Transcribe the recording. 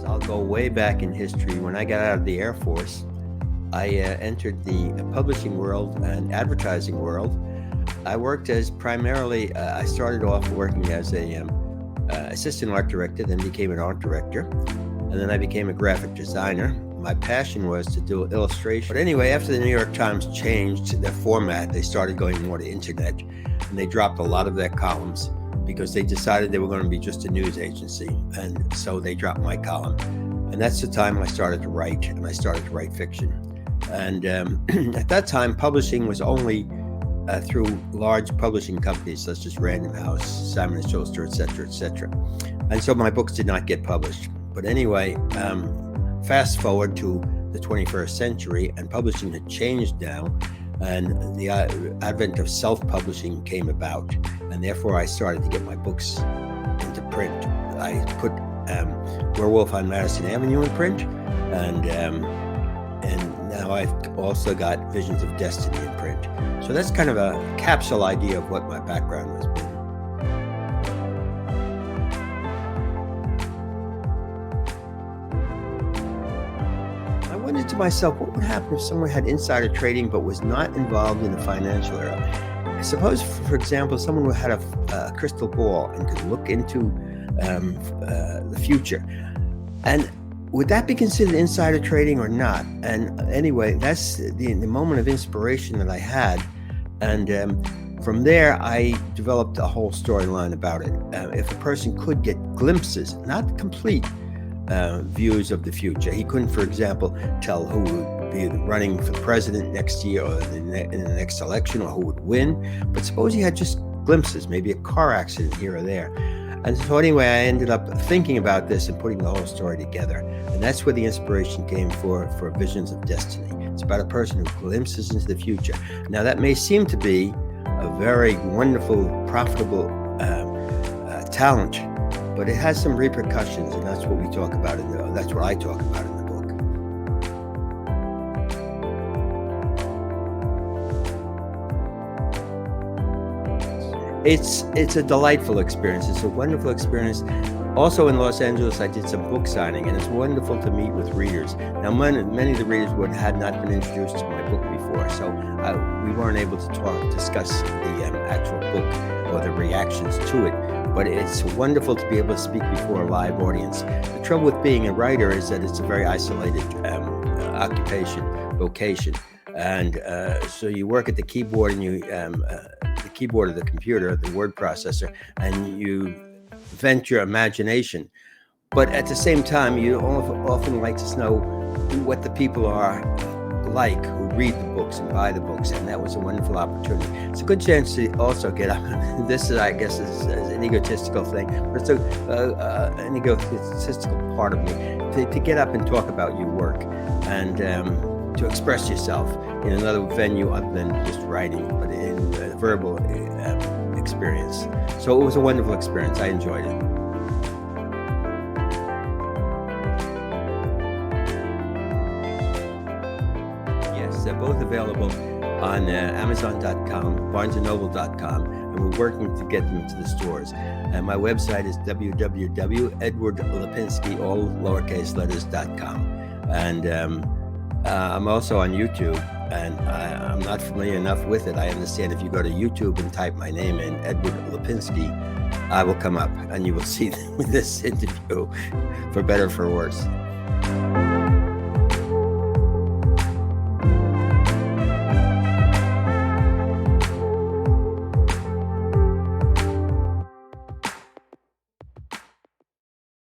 I'll go way back in history. When I got out of the Air Force, I entered the publishing world and advertising world. I worked as primarily, I started off working as a assistant art director, then became an art director, and then I became a graphic designer. My passion was to do illustration. But anyway, after the New York Times changed their format, they started going more to internet, and they dropped a lot of their columns because they decided they were going to be just a news agency, and so they dropped my column. And that's the time I started to write, and I started to write fiction. And at that time, publishing was only through large publishing companies such as Random House, Simon & Schuster, et cetera, et cetera. And so my books did not get published. But anyway, fast forward to the 21st century, and publishing had changed now, and the advent of self-publishing came about, and therefore I started to get my books into print. I put Werewolf on Madison Avenue in print, and now I've also got Visions of Destiny in print. So that's kind of a capsule idea of what my background has been. I wondered to myself, what would happen if someone had insider trading but was not involved in the financial era? Suppose, for example, someone who had a crystal ball and could look into the future. And would that be considered insider trading or not? And anyway, that's the moment of inspiration that I had. And from there, I developed a whole storyline about it. If a person could get glimpses, not complete views of the future. He couldn't, for example, tell who would be running for president next year or in the next election, or who would win. But suppose he had just glimpses, maybe a car accident here or there. And so anyway, I ended up thinking about this and putting the whole story together. And that's where the inspiration came for Visions of Destiny. It's about a person who glimpses into the future. Now, that may seem to be a very wonderful, profitable talent, but it has some repercussions, and that's what we talk about that's what I talk about in the book. It's a delightful experience. It's a wonderful experience. Also in Los Angeles, I did some book signing, and it's wonderful to meet with readers. Now, many of the readers had not been introduced to my book before, so we weren't able to discuss the actual book or the reactions to it. But it's wonderful to be able to speak before a live audience. The trouble with being a writer is that it's a very isolated vocation. And so you work at the keyboard, and the keyboard of the computer, the word processor, and you vent your imagination. But at the same time, you often like to know what the people are like who read the books and buy the books, and that was a wonderful opportunity. It's a good chance to also get up. This is, I guess, is an egotistical thing, but it's an egotistical part of me to get up and talk about your work and to express yourself in another venue other than just writing, but in a verbal experience. So it was a wonderful experience. I enjoyed it. They're both available on Amazon.com, BarnesandNoble.com, and we're working to get them to the stores. And my website is www.edwardlipinski, all lowercase letters.com. And I'm also on YouTube, and I'm not familiar enough with it. I understand if you go to YouTube and type my name in, Edward Lipinski, I will come up, and you will see this interview, for better or for worse.